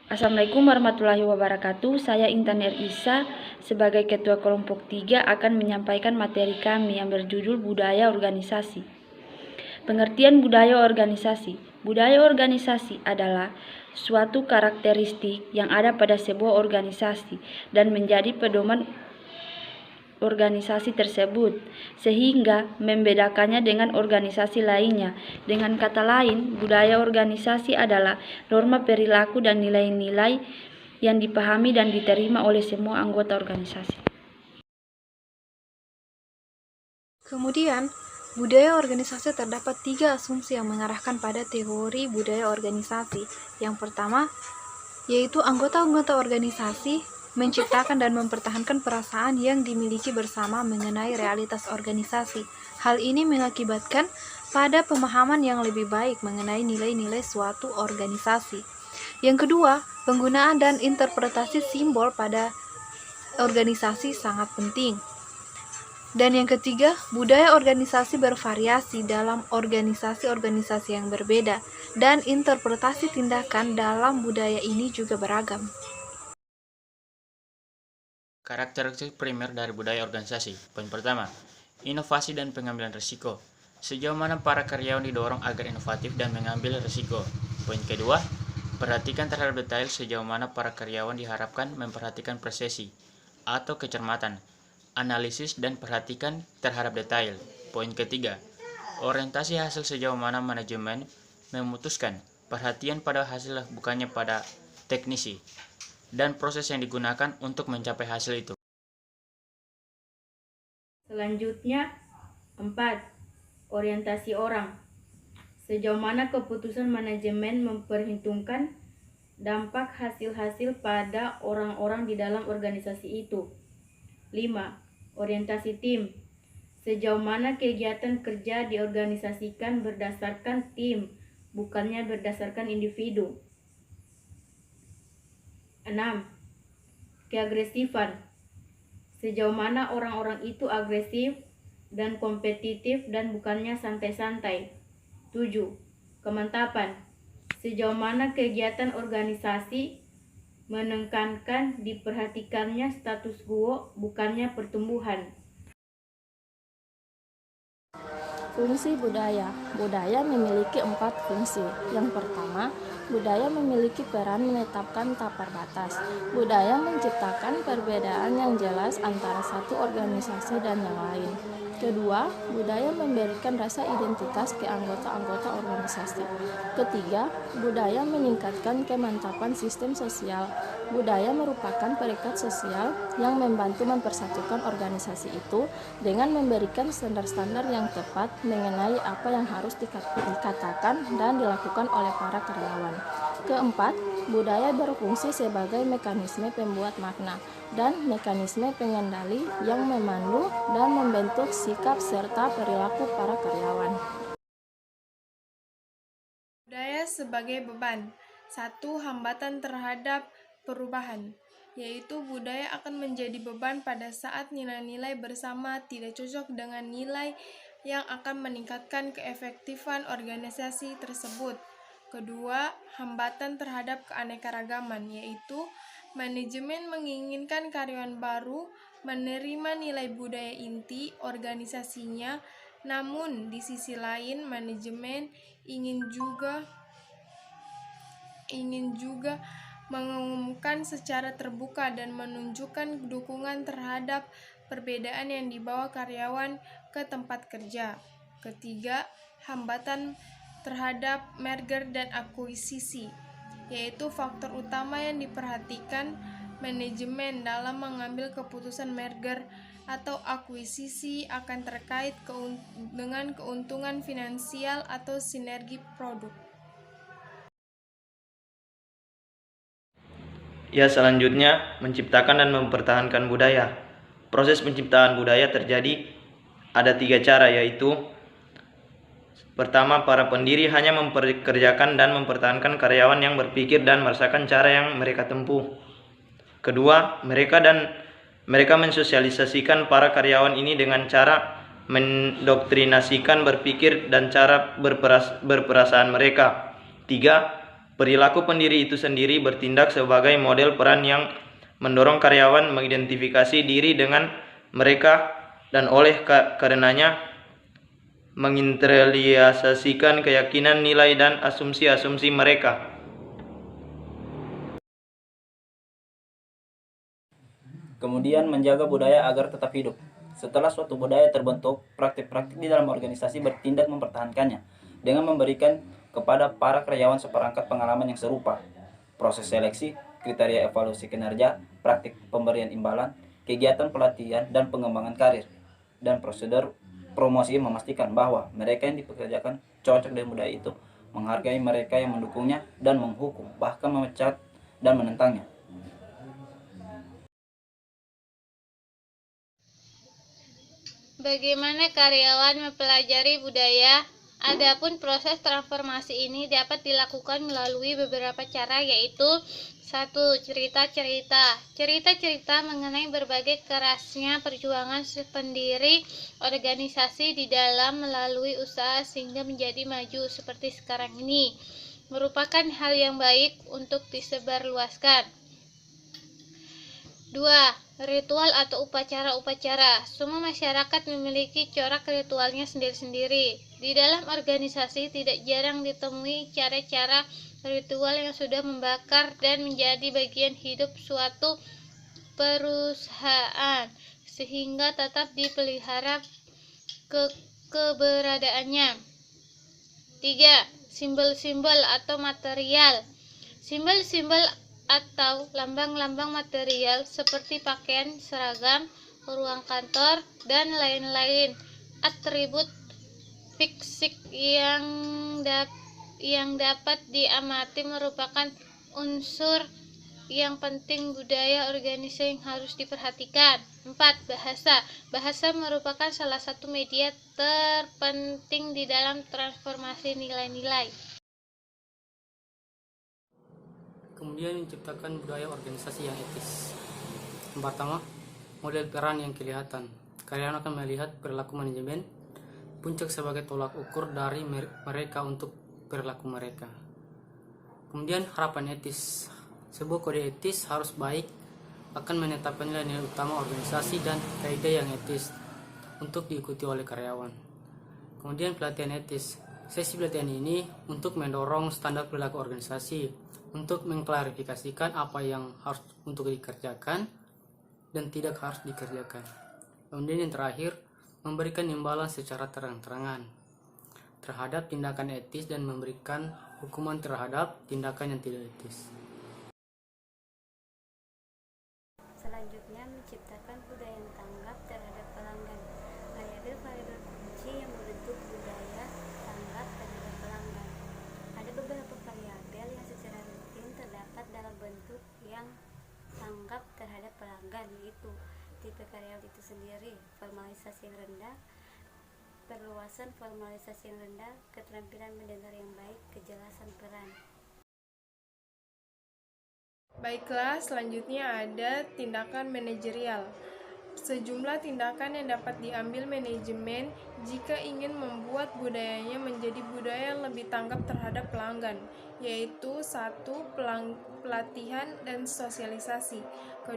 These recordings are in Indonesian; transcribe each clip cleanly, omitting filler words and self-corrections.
Assalamualaikum warahmatullahi wabarakatuh. Saya Intan Isa sebagai Ketua Kelompok 3 akan menyampaikan materi kami yang berjudul Budaya Organisasi. Pengertian budaya organisasi. Budaya organisasi adalah suatu karakteristik yang ada pada sebuah organisasi dan menjadi pedoman organisasi tersebut, sehingga membedakannya dengan organisasi lainnya. Dengan kata lain, budaya organisasi adalah norma perilaku dan nilai-nilai yang dipahami dan diterima oleh semua anggota organisasi. Kemudian, budaya organisasi terdapat 3 asumsi yang mengarahkan pada teori budaya organisasi. Yang pertama, yaitu anggota-anggota organisasi menciptakan dan mempertahankan perasaan yang dimiliki bersama mengenai realitas organisasi. Hal ini mengakibatkan pada pemahaman yang lebih baik mengenai nilai-nilai suatu organisasi. Yang kedua, penggunaan dan interpretasi simbol pada organisasi sangat penting. Dan yang ketiga, budaya organisasi bervariasi dalam organisasi-organisasi yang berbeda, dan interpretasi tindakan dalam budaya ini juga beragam. Karakteristik primer dari budaya organisasi. Poin pertama, inovasi dan pengambilan risiko. Sejauh mana para karyawan didorong agar inovatif dan mengambil risiko. Poin kedua, perhatikan terhadap detail. Sejauh mana para karyawan diharapkan memperhatikan presisi atau kecermatan, analisis dan perhatikan terhadap detail. Poin ketiga, orientasi hasil. Sejauh mana manajemen memutuskan perhatian pada hasil bukannya pada teknisi dan proses yang digunakan untuk mencapai hasil itu. Selanjutnya, 4. Orientasi orang. Sejauh mana keputusan manajemen memperhitungkan dampak hasil-hasil pada orang-orang di dalam organisasi itu. 5. Orientasi tim. Sejauh mana kegiatan kerja diorganisasikan berdasarkan tim, bukannya berdasarkan individu. 6. Keagresifan. Sejauh mana orang-orang itu agresif dan kompetitif dan bukannya santai-santai. 7. Kemantapan. Sejauh mana kegiatan organisasi menekankan diperhatikannya status quo, bukannya pertumbuhan. Fungsi budaya. Budaya memiliki 4 fungsi. Yang pertama, budaya memiliki peran menetapkan tapar batas. Budaya menciptakan perbedaan yang jelas antara satu organisasi dan yang lain. Kedua, budaya memberikan rasa identitas ke anggota-anggota organisasi. Ketiga, budaya meningkatkan kemantapan sistem sosial. Budaya merupakan perekat sosial yang membantu mempersatukan organisasi itu dengan memberikan standar-standar yang tepat mengenai apa yang harus dikatakan dan dilakukan oleh para karyawan. Keempat, budaya berfungsi sebagai mekanisme pembuat makna dan mekanisme pengendali yang memandu dan membentuk sikap serta perilaku para karyawan. Budaya sebagai beban. 1. Hambatan terhadap perubahan, yaitu budaya akan menjadi beban pada saat nilai-nilai bersama tidak cocok dengan nilai yang akan meningkatkan keefektifan organisasi tersebut. Kedua, hambatan terhadap keanekaragaman, yaitu manajemen menginginkan karyawan baru menerima nilai budaya inti organisasinya, namun di sisi lain manajemen ingin juga mengumumkan secara terbuka dan menunjukkan dukungan terhadap perbedaan yang dibawa karyawan ke tempat kerja. Ketiga, hambatan terhadap merger dan akuisisi, yaitu faktor utama yang diperhatikan manajemen dalam mengambil keputusan merger atau akuisisi akan terkait dengan keuntungan finansial atau sinergi produk. Ya, selanjutnya menciptakan dan mempertahankan budaya. Proses penciptaan budaya terjadi ada 3 cara, yaitu pertama, para pendiri hanya mempekerjakan dan mempertahankan karyawan yang berpikir dan merasakan cara yang mereka tempuh. Kedua, mereka mensosialisasikan para karyawan ini dengan cara mendoktrinasikan berpikir dan cara berperasaan mereka. 3. Perilaku pendiri itu sendiri bertindak sebagai model peran yang mendorong karyawan mengidentifikasi diri dengan mereka dan oleh karenanya menginternalisasikan keyakinan, nilai, dan asumsi-asumsi mereka. Kemudian menjaga budaya agar tetap hidup. Setelah suatu budaya terbentuk, praktik-praktik di dalam organisasi bertindak mempertahankannya dengan memberikan kepada para karyawan seperangkat pengalaman yang serupa. Proses seleksi, kriteria evaluasi kinerja, praktik pemberian imbalan, kegiatan pelatihan dan pengembangan karir, dan prosedur promosi memastikan bahwa mereka yang dipekerjakan cocok dengan budaya itu, menghargai mereka yang mendukungnya, dan menghukum, bahkan memecat dan menentangnya. Bagaimana karyawan mempelajari budaya? Adapun proses transformasi ini dapat dilakukan melalui beberapa cara, yaitu 1. Cerita-cerita. Cerita-cerita mengenai berbagai kerasnya perjuangan pendiri organisasi di dalam melalui usaha sehingga menjadi maju seperti sekarang ini merupakan hal yang baik untuk disebarluaskan. 2. Ritual atau upacara-upacara. Semua masyarakat memiliki corak ritualnya sendiri-sendiri. Di dalam organisasi tidak jarang ditemui cara-cara ritual yang sudah membakar dan menjadi bagian hidup suatu perusahaan, sehingga tetap dipelihara keberadaannya. 3. Simbol-simbol atau material. Simbol-simbol atau lambang-lambang material seperti pakaian, seragam, ruang kantor, dan lain-lain. Atribut fisik yang dapat diamati merupakan unsur yang penting budaya organisasi yang harus diperhatikan. 4. Bahasa. Bahasa merupakan salah satu media terpenting di dalam transformasi nilai-nilai. Kemudian menciptakan budaya organisasi yang etis. Yang pertama, model peran yang kelihatan. Karyawan akan melihat perilaku manajemen puncak sebagai tolak ukur dari mereka untuk perilaku mereka. Kemudian harapan etis. Sebuah kode etis harus baik, akan menetapkan nilai-nilai utama organisasi dan kaidah yang etis untuk diikuti oleh karyawan. Kemudian pelatihan etis. Sesi pelatihan ini untuk mendorong standar perilaku organisasi, untuk mengklarifikasikan apa yang harus untuk dikerjakan dan tidak harus dikerjakan. Kemudian yang terakhir, memberikan imbalan secara terang-terangan terhadap tindakan etis dan memberikan hukuman terhadap tindakan yang tidak etis. Selanjutnya, menciptakan budaya yang tanggap terhadap pelanggan. Variabel-variabel kunci yang membentuk budaya tanggap terhadap pelanggan. Ada beberapa variabel yang secara rutin terdapat dalam bentuk yang tanggap terhadap pelanggan, yaitu tipe karyawan itu sendiri, formalisasi yang rendah, perluasan formalisasi yang rendah, keterampilan mendengar yang baik, kejelasan peran. Baiklah, selanjutnya ada tindakan manajerial. Sejumlah tindakan yang dapat diambil manajemen jika ingin membuat budayanya menjadi budaya yang lebih tanggap terhadap pelanggan, yaitu 1. Pelatihan dan sosialisasi, 2.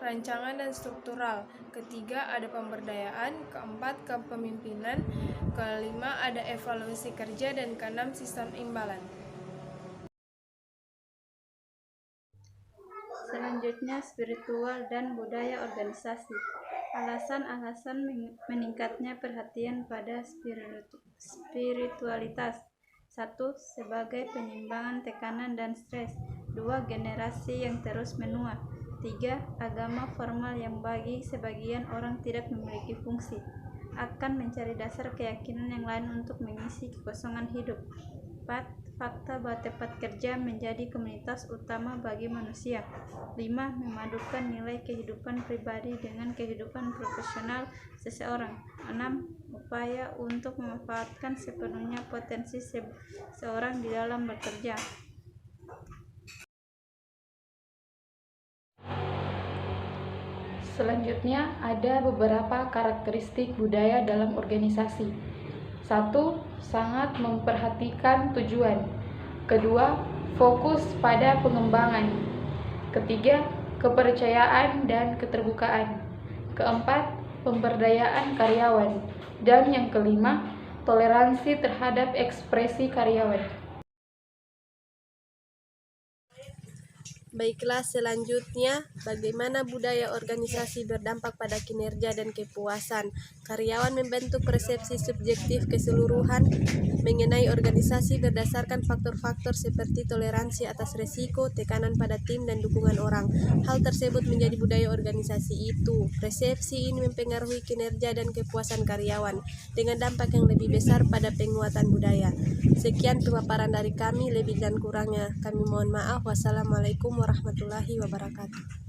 Rancangan dan struktural, 3. Ada pemberdayaan, 4. Kepemimpinan, 5. Ada evaluasi kerja, dan 6. Sistem imbalan. Selanjutnya, spiritual dan budaya organisasi. Alasan-alasan meningkatnya perhatian pada spiritualitas. 1. Sebagai penyimbangan tekanan dan stres. 2. Generasi yang terus menua. 3. Agama formal yang bagi sebagian orang tidak memiliki fungsi. Akan mencari dasar keyakinan yang lain untuk mengisi kekosongan hidup. 4. Fakta bahwa tempat kerja menjadi komunitas utama bagi manusia. 5. Memadukan nilai kehidupan pribadi dengan kehidupan profesional seseorang. 6. Upaya untuk memanfaatkan sepenuhnya potensi seseorang di dalam bekerja. Selanjutnya ada beberapa karakteristik budaya dalam organisasi. 1. Sangat memperhatikan tujuan. 2. fokus pada pengembangan. Ketiga, kepercayaan dan keterbukaan. Keempat, pemberdayaan karyawan. Dan yang kelima, toleransi terhadap ekspresi karyawan. Baiklah, selanjutnya bagaimana budaya organisasi berdampak pada kinerja dan kepuasan. Karyawan membentuk persepsi subjektif keseluruhan mengenai organisasi berdasarkan faktor-faktor seperti toleransi atas resiko, tekanan pada tim, dan dukungan orang. Hal tersebut menjadi budaya organisasi itu. Persepsi ini mempengaruhi kinerja dan kepuasan karyawan dengan dampak yang lebih besar pada penguatan budaya. Sekian pemaparan dari kami, lebih dan kurangnya kami mohon maaf. Wassalamualaikum warahmatullahi wabarakatuh.